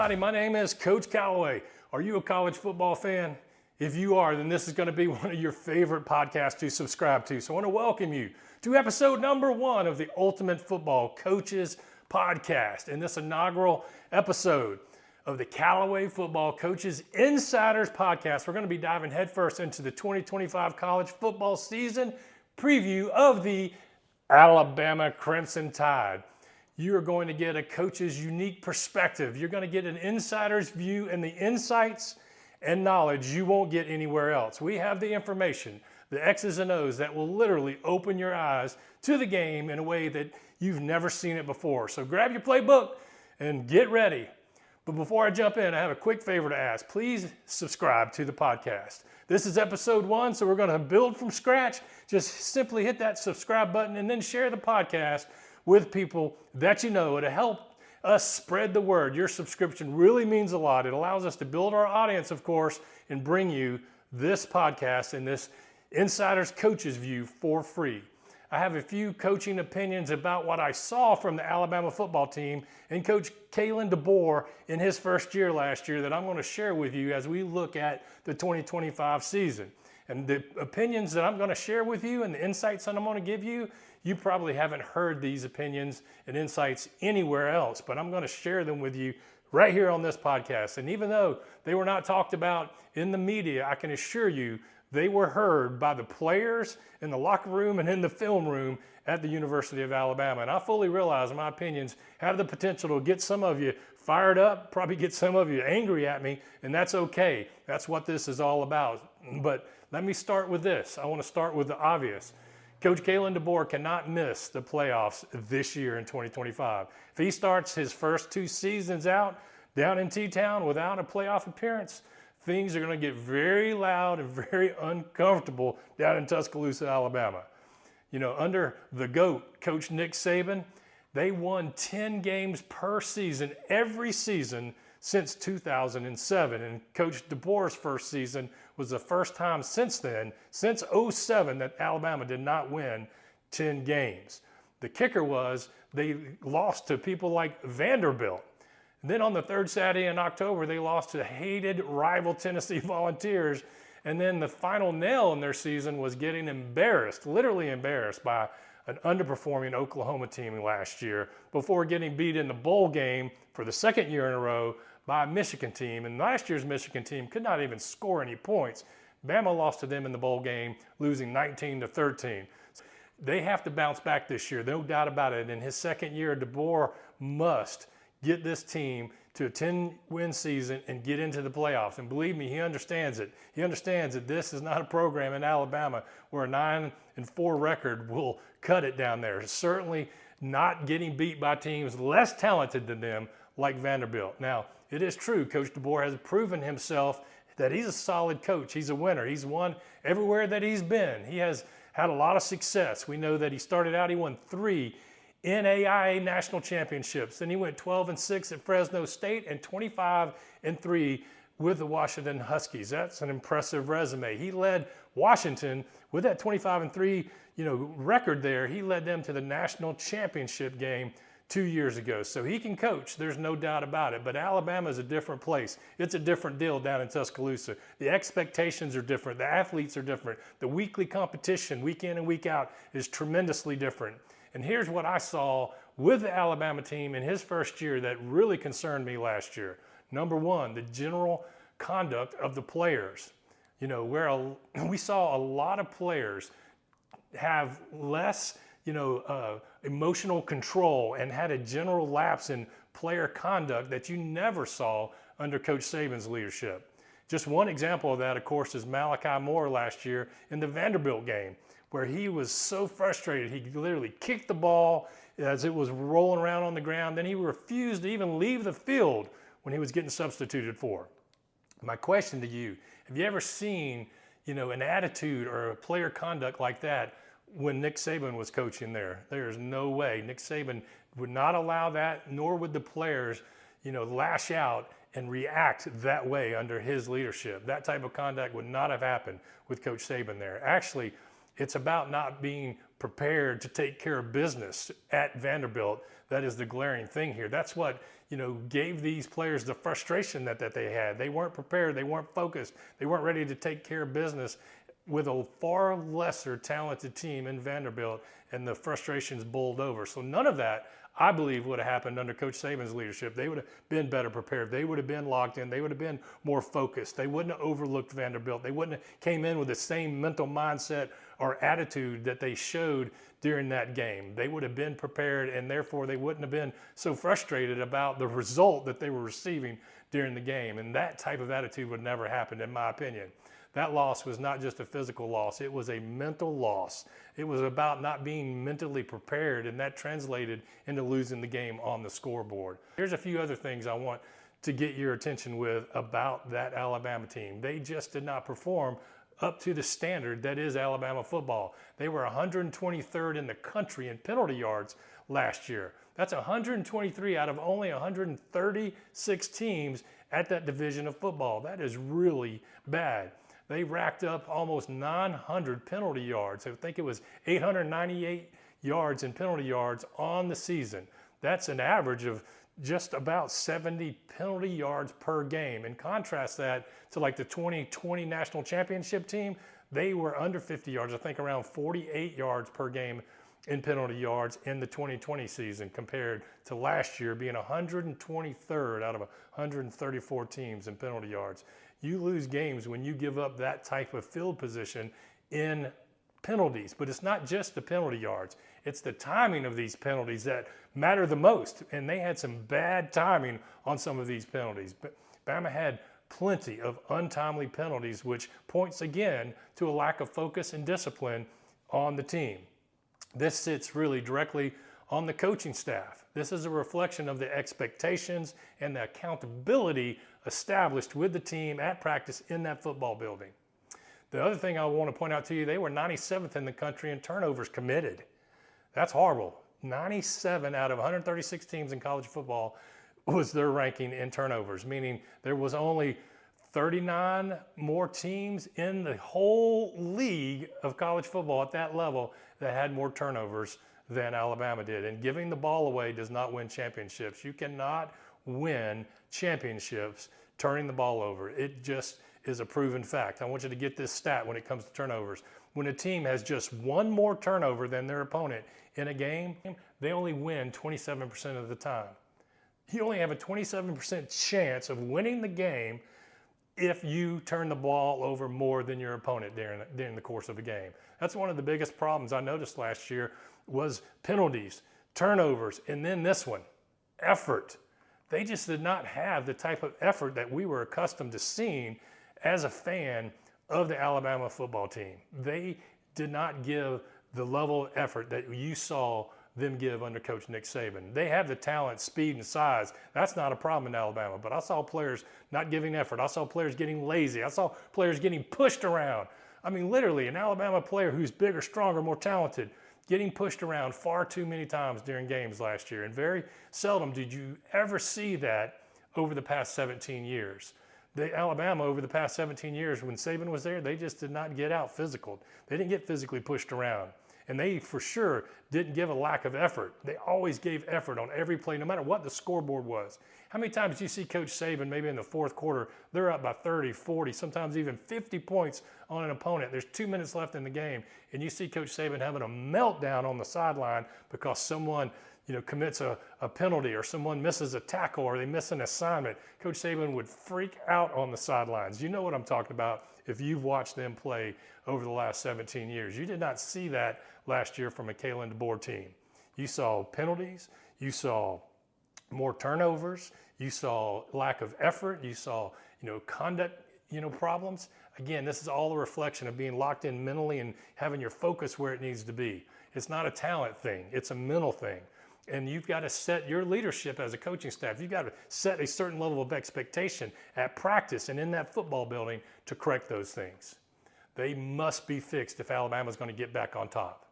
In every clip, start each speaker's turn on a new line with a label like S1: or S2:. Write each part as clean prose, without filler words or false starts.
S1: everybody. My name is Coach Callaway. Are you a college football fan? If you are, then this is going to be one of your favorite podcasts to subscribe to. So I want to welcome you to episode number 1 of the Ultimate Football Coaches Podcast. In this inaugural episode of the Callaway Football Coaches Insiders Podcast, we're going to be diving headfirst into the 2025 college football season preview of the Alabama Crimson Tide. You're going to get a coach's unique perspective. You're going to get an insider's view and the insights and knowledge you won't get anywhere else. We have the information, the X's and O's that will literally open your eyes to the game in a way that you've never seen it before. So grab your playbook and get ready. But before I jump in, I have a quick favor to ask. Please subscribe to the podcast. This is episode 1, so we're going to build from scratch. Just simply hit that subscribe button and then share the podcast with people that you know to help us spread the word. Your subscription really means a lot. It allows us to build our audience, of course, and bring you this podcast and this Insider's Coach's View for free. I have a few coaching opinions about what I saw from the Alabama football team and Coach Kalen DeBoer in his first year last year that I'm going to share with you as we look at the 2025 season. And the opinions that I'm going to share with you and the insights that I'm going to give you, you probably haven't heard these opinions and insights anywhere else, but I'm going to share them with you right here on this podcast. And even though they were not talked about in the media, I can assure you they were heard by the players in the locker room and in the film room at the University of Alabama. And I fully realize my opinions have the potential to get some of you fired up, probably get some of you angry at me, and that's okay. That's what this is all about. But let me start with this. I want to start with the obvious. Coach Kalen DeBoer cannot miss the playoffs this year in 2025. If he starts his first 2 seasons out down in T-Town without a playoff appearance, things are going to get very loud and very uncomfortable down in Tuscaloosa, Alabama. You know, under the GOAT, Coach Nick Saban, they won 10 games per season, every season since 2007. And Coach DeBoer's first season was the first time since then, since 2007, that Alabama did not win 10 games. The kicker was they lost to people like Vanderbilt. And then on the third Saturday in October, they lost to hated rival Tennessee Volunteers. And then the final nail in their season was getting embarrassed, literally embarrassed by an underperforming Oklahoma team last year before getting beat in the bowl game for the second year in a row by a Michigan team. And last year's Michigan team could not even score any points. Bama lost to them in the bowl game, losing 19-13. They have to bounce back this year, no doubt about it. In his second year, DeBoer must get this team to a 10-win season and get into the playoffs. And believe me, he understands it. He understands that this is not a program in Alabama where a 9-4 record will cut it down there. It's certainly not getting beat by teams less talented than them like Vanderbilt. Now, it is true, Coach DeBoer has proven himself that he's a solid coach. He's a winner. He's won everywhere that he's been. He has had a lot of success. We know that he started out, he won 3 NAIA national championships. Then he went 12-6 at Fresno State and 25-3 with the Washington Huskies. That's an impressive resume. He led Washington with that 25-3, record there. He led them to the national championship game 2 years ago. So he can coach, there's no doubt about it. But Alabama is a different place. It's a different deal down in Tuscaloosa. The expectations are different. The athletes are different. The weekly competition, week in and week out, is tremendously different. And here's what I saw with the Alabama team in his first year that really concerned me last year. Number 1, the general conduct of the players. Where we saw a lot of players have less emotional control and had a general lapse in player conduct that you never saw under Coach Saban's leadership. Just one example of that, of course, is Malachi Moore last year in the Vanderbilt game, where he was so frustrated. He literally kicked the ball as it was rolling around on the ground. Then he refused to even leave the field when he was getting substituted for. My question to you, have you ever seen, an attitude or a player conduct like that when Nick Saban was coaching there? There's no way. Nick Saban would not allow that, nor would the players, lash out and react that way under his leadership. That type of conduct would not have happened with Coach Saban there. Actually, it's about not being prepared to take care of business at Vanderbilt. That is the glaring thing here. That's what gave these players the frustration that they had. They weren't prepared. They weren't focused. They weren't ready to take care of business with a far lesser talented team in Vanderbilt, and the frustrations bowled over. So none of that, I believe, would have happened under Coach Saban's leadership. They would have been better prepared. They would have been locked in. They would have been more focused. They wouldn't have overlooked Vanderbilt. They wouldn't have came in with the same mental mindset or attitude that they showed during that game. They would have been prepared, and therefore they wouldn't have been so frustrated about the result that they were receiving during the game. And that type of attitude would never happen, in my opinion. That loss was not just a physical loss. It was a mental loss. It was about not being mentally prepared, and that translated into losing the game on the scoreboard. Here's a few other things I want to get your attention with about that Alabama team. They just did not perform up to the standard that is Alabama football. They were 123rd in the country in penalty yards last year. That's 123 out of only 136 teams at that division of football. That is really bad. They racked up almost 900 penalty yards. I think it was 898 yards in penalty yards on the season. That's an average of just about 70 penalty yards per game. And contrast that to like the 2020 national championship team. They were under 50 yards, I think around 48 yards per game in penalty yards in the 2020 season, compared to last year being 123rd out of 134 teams in penalty yards. You lose games when you give up that type of field position in penalties, but it's not just the penalty yards. It's the timing of these penalties that matter the most, and they had some bad timing on some of these penalties. But Bama had plenty of untimely penalties, which points again to a lack of focus and discipline on the team. This sits really directly on the coaching staff. This is a reflection of the expectations and the accountability established with the team at practice in that football building. The other thing I want to point out to you, they were 97th in the country in turnovers committed. That's horrible. 97 out of 136 teams in college football was their ranking in turnovers, meaning there was only 39 more teams in the whole league of college football at that level that had more turnovers than Alabama did. And giving the ball away does not win championships. You cannot win championships turning the ball over. It just is a proven fact. I want you to get this stat when it comes to turnovers. When a team has just one more turnover than their opponent in a game, they only win 27% of the time. You only have a 27% chance of winning the game if you turn the ball over more than your opponent during the course of a game. That's one of the biggest problems I noticed last year was penalties, turnovers, and then this one, effort. They just did not have the type of effort that we were accustomed to seeing as a fan of the Alabama football team. They did not give the level of effort that you saw them give under Coach Nick Saban. They have the talent, speed, and size. That's not a problem in Alabama, but I saw players not giving effort. I saw players getting lazy. I saw players getting pushed around. I mean, literally, an Alabama player who's bigger, stronger, more talented, getting pushed around far too many times during games last year. And very seldom did you ever see that over the past 17 years. Alabama, over the past 17 years, when Saban was there, they just did not get out physical. They didn't get physically pushed around. And they, for sure, didn't give a lack of effort. They always gave effort on every play, no matter what the scoreboard was. How many times do you see Coach Saban, maybe in the fourth quarter, they're up by 30, 40, sometimes even 50 points on an opponent. There's 2 minutes left in the game, and you see Coach Saban having a meltdown on the sideline because someone commits a penalty, or someone misses a tackle, or they miss an assignment. Coach Saban would freak out on the sidelines. You know what I'm talking about if you've watched them play over the last 17 years. You did not see that last year from a Kalen DeBoer team. You saw penalties, you saw more turnovers, you saw lack of effort, you saw conduct problems. Again, this is all a reflection of being locked in mentally and having your focus where it needs to be. It's not a talent thing, it's a mental thing. And you've got to set your leadership as a coaching staff. You've got to set a certain level of expectation at practice and in that football building to correct those things. They must be fixed if Alabama's going to get back on top.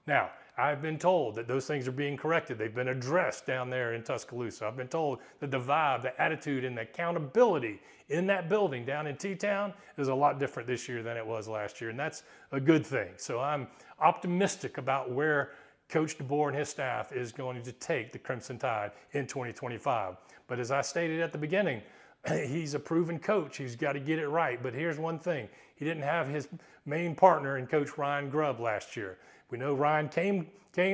S1: Now, I've been told that those things are being corrected. They've been addressed down there in Tuscaloosa. I've been told that the vibe, the attitude, and the accountability in that building down in T-Town is a lot different this year than it was last year, and that's a good thing. So I'm optimistic about where Coach DeBoer and his staff is going to take the Crimson Tide in 2025. But as I stated at the beginning, he's a proven coach. He's got to get it right. But here's one thing. He didn't have his main partner in Coach Ryan Grubb last year. We know Ryan came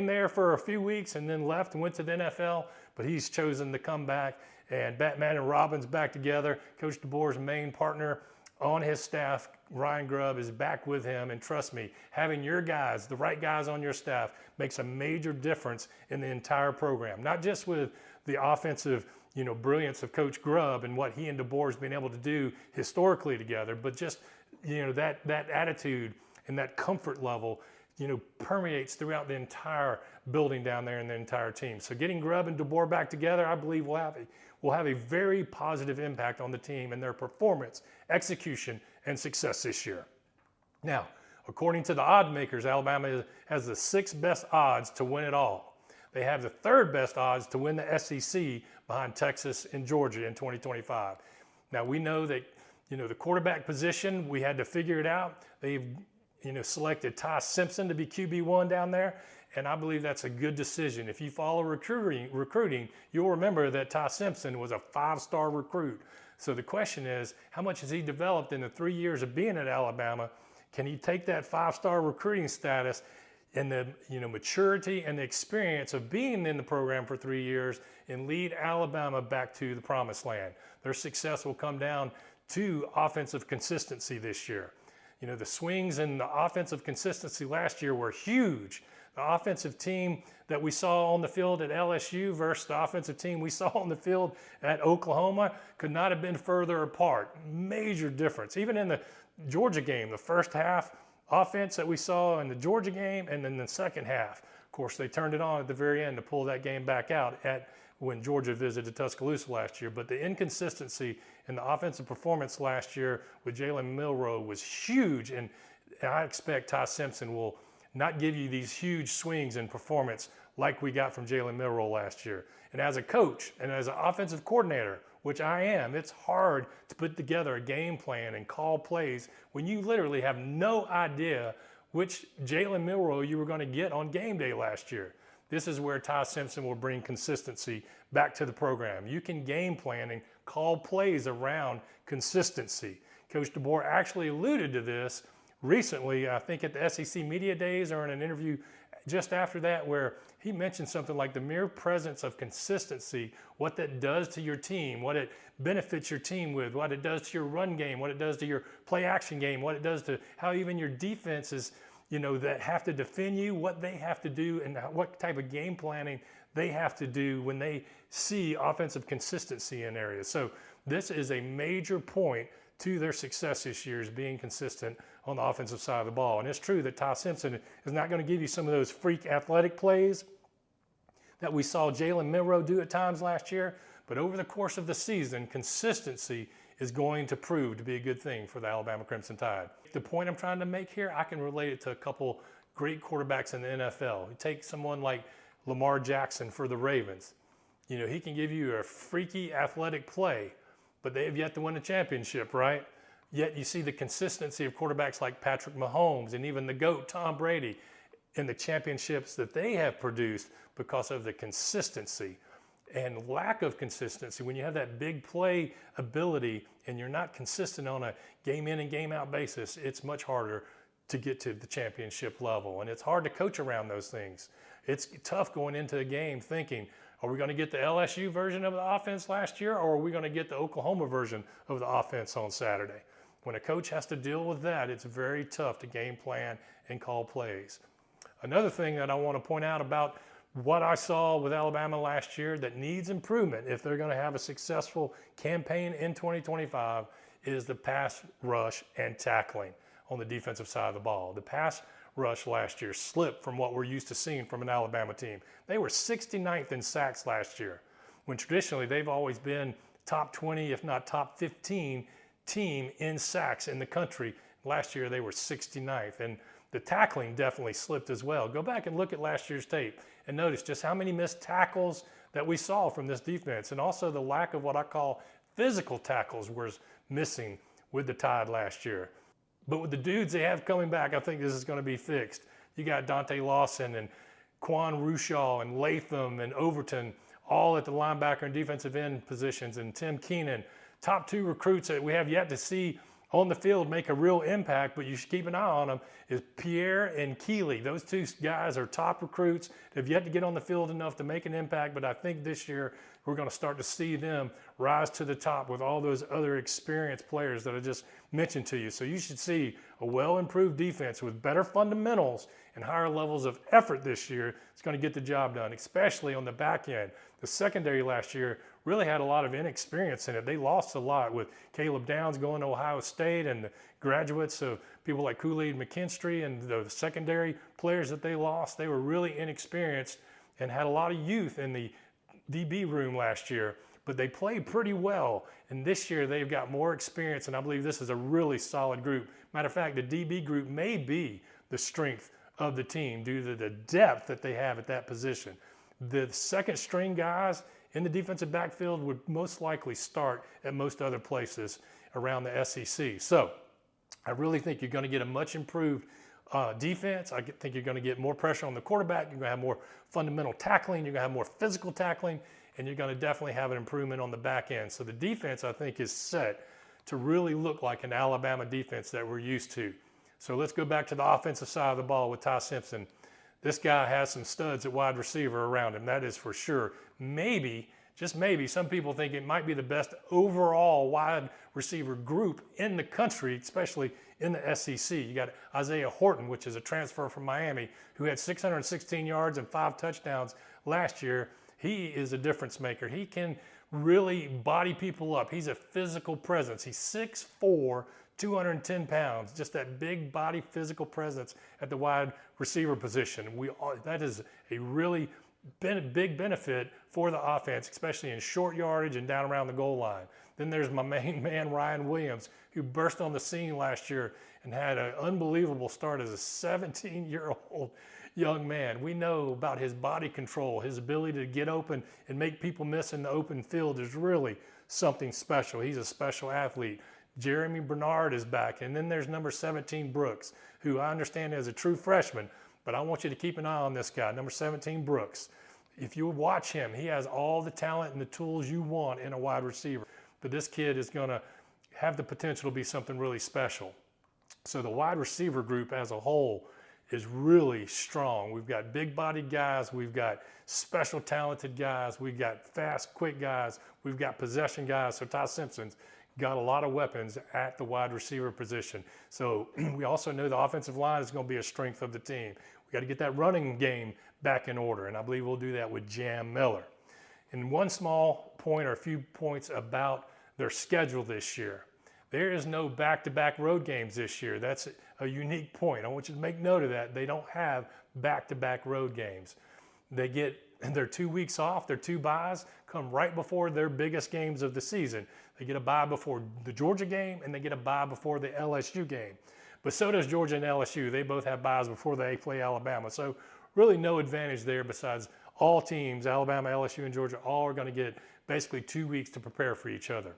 S1: there for a few weeks and then left and went to the NFL, but he's chosen to come back. And Batman and Robin's back together. Coach DeBoer's main partner on his staff, Ryan Grubb, is back with him. And trust me, having your guys, the right guys on your staff, makes a major difference in the entire program. Not just with the offensive, brilliance of Coach Grubb and what he and DeBoer has been able to do historically together, but just, that attitude and that comfort level, permeates throughout the entire building down there and the entire team. So getting Grubb and DeBoer back together, I believe will have a very positive impact on the team and their performance, execution, and success this year. Now, according to the odd makers, Alabama has the 6th best odds to win it all. They have the 3rd best odds to win the SEC behind Texas and Georgia in 2025. Now, we know that, the quarterback position, we had to figure it out. They've, selected Ty Simpson to be QB1 down there, and I believe that's a good decision. If you follow recruiting, you'll remember that Ty Simpson was a 5-star recruit. So the question is, how much has he developed in the 3 years of being at Alabama? Can he take that 5-star recruiting status and the maturity and the experience of being in the program for 3 years and lead Alabama back to the promised land? Their success will come down to offensive consistency this year. The swings in the offensive consistency last year were huge. The offensive team that we saw on the field at LSU versus the offensive team we saw on the field at Oklahoma could not have been further apart. Major difference. Even in the Georgia game, the first half offense that we saw in the Georgia game, and then the second half. Of course, they turned it on at the very end to pull that game back out when Georgia visited Tuscaloosa last year. But the inconsistency in the offensive performance last year with Jalen Milroe was huge, and I expect Ty Simpson will not give you these huge swings in performance like we got from Jalen Milroe last year. And as a coach and as an offensive coordinator, which I am, it's hard to put together a game plan and call plays when you literally have no idea which Jalen Milroe you were going to get on game day last year. This is where Ty Simpson will bring consistency back to the program. You can game plan and call plays around consistency. Coach DeBoer actually alluded to this recently, I think at the SEC Media Days or in an interview just after that, where he mentioned something like the mere presence of consistency, what that does to your team, what it benefits your team with, what it does to your run game, what it does to your play action game, what it does to how even your defenses, that have to defend you, what they have to do and what type of game planning they have to do when they see offensive consistency in areas. So this is a major point to their success this year, is being consistent on the offensive side of the ball. And it's true that Ty Simpson is not going to give you some of those freak athletic plays that we saw Jalen Milroe do at times last year, but over the course of the season, consistency is going to prove to be a good thing for the Alabama Crimson Tide. The point I'm trying to make here, I can relate it to a couple great quarterbacks in the NFL. You take someone like Lamar Jackson for the Ravens. He can give you a freaky athletic play, but they have yet to win a championship, right? Yet you see the consistency of quarterbacks like Patrick Mahomes and even the GOAT, Tom Brady, in the championships that they have produced because of the consistency and lack of consistency. When you have that big play ability and you're not consistent on a game in and game out basis, it's much harder to get to the championship level. And it's hard to coach around those things. It's tough going into a game thinking, are we going to get the LSU version of the offense last year, or are we going to get the Oklahoma version of the offense on Saturday? When a coach has to deal with that, it's very tough to game plan and call plays. Another thing that I want to point out about what I saw with Alabama last year that needs improvement if they're going to have a successful campaign in 2025 is the pass rush and tackling on the defensive side of the ball. The pass rush last year slipped from what we're used to seeing from an Alabama team. They were 69th in sacks last year, when traditionally they've always been top 20, if not top 15 team in sacks in the country. Last year they were 69th, and the tackling definitely slipped as well. Go back and look at last year's tape and notice just how many missed tackles that we saw from this defense, and also the lack of what I call physical tackles was missing with the Tide last year. But with the dudes they have coming back, I think this is going to be fixed. You got Dante Lawson and Quan Rushaw and Latham and Overton, all at the linebacker and defensive end positions, and Tim Keenan. Top 2 recruits that we have yet to see on the field make a real impact, but you should keep an eye on them, is Pierre and Keeley. Those 2 guys are top recruits. They've yet to get on the field enough to make an impact, but I think this year we're going to start to see them rise to the top with all those other experienced players that I just mentioned to you. So you should see a well-improved defense with better fundamentals and higher levels of effort this year. It's going to get the job done, especially on the back end. The secondary last year really had a lot of inexperience in it. They lost a lot with Caleb Downs going to Ohio State and the graduates of people like Kool-Aid McKinstry and the secondary players that they lost. They were really inexperienced and had a lot of youth in the DB room last year, but they played pretty well. And this year they've got more experience, and I believe this is a really solid group. Matter of fact, the DB group may be the strength of the team due to the depth that they have at that position. The second string guys in the defensive backfield would most likely start at most other places around the SEC. So I really think you're going to get a much improved defense. I think you're going to get more pressure on the quarterback. You're going to have more fundamental tackling. You're going to have more physical tackling, and you're going to definitely have an improvement on the back end. So the defense, I think, is set to really look like an Alabama defense that we're used to. So let's go back to the offensive side of the ball with Ty Simpson. This guy has some studs at wide receiver around him. That is for sure. Maybe, just maybe, some people think it might be the best overall wide receiver group in the country, especially in the SEC. You got Isaiah Horton, which is a transfer from Miami, who had 616 yards and 5 touchdowns last year. He is a difference maker. He can really body people up. He's a physical presence. He's 6'4", 210 pounds, just that big body physical presence at the wide receiver position. That is a really big benefit for the offense, especially in short yardage and down around the goal line. Then there's my main man, Ryan Williams, who burst on the scene last year and had an unbelievable start as a 17-year-old young man. We know about his body control, his ability to get open and make people miss in the open field is really something special. He's a special athlete. Jeremy Bernard is back. And then there's number 17, Brooks, who I understand is a true freshman, but I want you to keep an eye on this guy, number 17, Brooks. If you watch him, he has all the talent and the tools you want in a wide receiver. But this kid is going to have the potential to be something really special. So the wide receiver group as a whole is really strong. We've got big-bodied guys. We've got special talented guys. We've got fast, quick guys. We've got possession guys. So Ty Simpson's got a lot of weapons at the wide receiver position. So we also know the offensive line is going to be a strength of the team. We got to get that running game back in order, and I believe we'll do that with Jam Miller. And one small point or a few points about their schedule this year. There is no back-to-back road games this year. That's a unique point. I want you to make note of that. They don't have back-to-back road games. They get their 2 weeks off, their 2 byes come right before their biggest games of the season. They get a bye before the Georgia game, and they get a bye before the LSU game. But so does Georgia and LSU. They both have byes before they play Alabama. So really no advantage there besides all teams, Alabama, LSU, and Georgia, all are going to get basically 2 weeks to prepare for each other.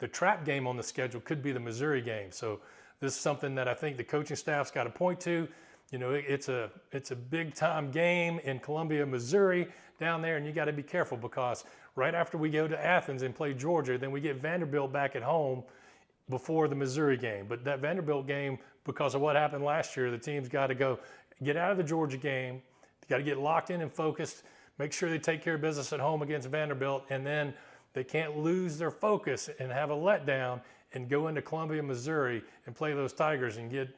S1: The trap game on the schedule could be the Missouri game. So this is something that I think the coaching staff's got to point to. You know, it's a big time game in Columbia, Missouri down there, and you got to be careful because right after we go to Athens and play Georgia, then we get Vanderbilt back at home before the Missouri game. But that Vanderbilt game, because of what happened last year, the team's got to go get out of the Georgia game. They got to get locked in and focused, make sure they take care of business at home against Vanderbilt, and then they can't lose their focus and have a letdown and go into Columbia, Missouri and play those Tigers and get,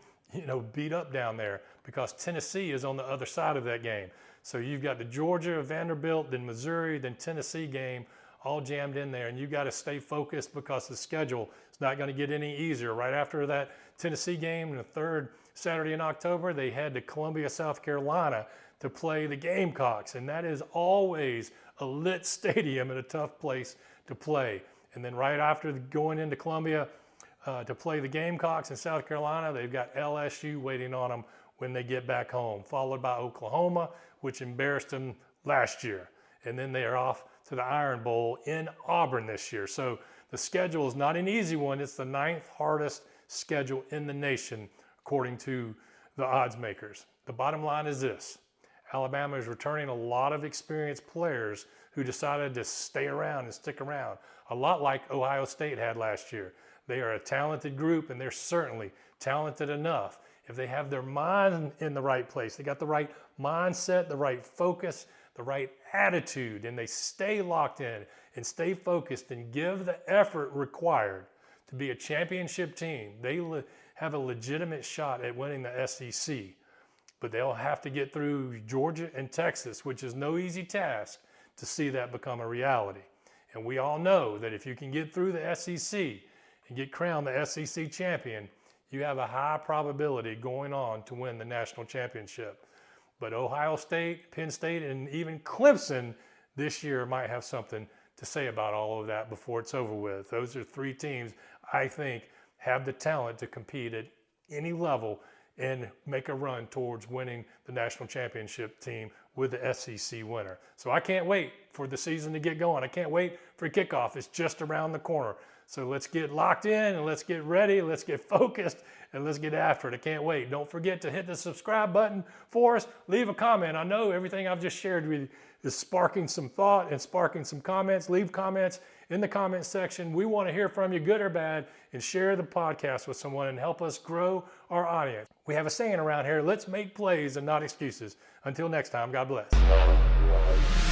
S1: beat up down there because Tennessee is on the other side of that game. So you've got the Georgia, Vanderbilt, then Missouri, then Tennessee game all jammed in there, and you got to stay focused because the schedule is not going to get any easier. Right after that Tennessee game, the third Saturday in October, they head to Columbia, South Carolina to play the Gamecocks, and that is always a lit stadium and a tough place to play. And then right after going into Columbia to play the Gamecocks in South Carolina, they've got LSU waiting on them when they get back home, followed by Oklahoma, which embarrassed them last year. And then they are off to the Iron Bowl in Auburn this year. So the schedule is not an easy one. It's the 9th hardest schedule in the nation, according to the odds makers. The bottom line is this. Alabama is returning a lot of experienced players who decided to stay around and stick around, a lot like Ohio State had last year. They are a talented group, and they're certainly talented enough. If they have their mind in the right place, they got the right mindset, the right focus, the right attitude, and they stay locked in and stay focused and give the effort required to be a championship team, they have a legitimate shot at winning the SEC. But they'll have to get through Georgia and Texas, which is no easy task, to see that become a reality. And we all know that if you can get through the SEC and get crowned the SEC champion, you have a high probability going on to win the national championship. But Ohio State, Penn State, and even Clemson this year might have something to say about all of that before it's over with. Those are three teams I think have the talent to compete at any level and make a run towards winning the national championship team with the SEC winner. So I can't wait for the season to get going. I can't wait for kickoff. It's just around the corner. So let's get locked in and let's get ready, let's get focused, and let's get after it. I can't wait. Don't forget to hit the subscribe button for us. Leave a comment. I know everything I've just shared with you is sparking some thought and sparking some comments. Leave comments in the comment section. We want to hear from you, good or bad, and share the podcast with someone and help us grow our audience. We have a saying around here, let's make plays and not excuses. Until next time, God bless.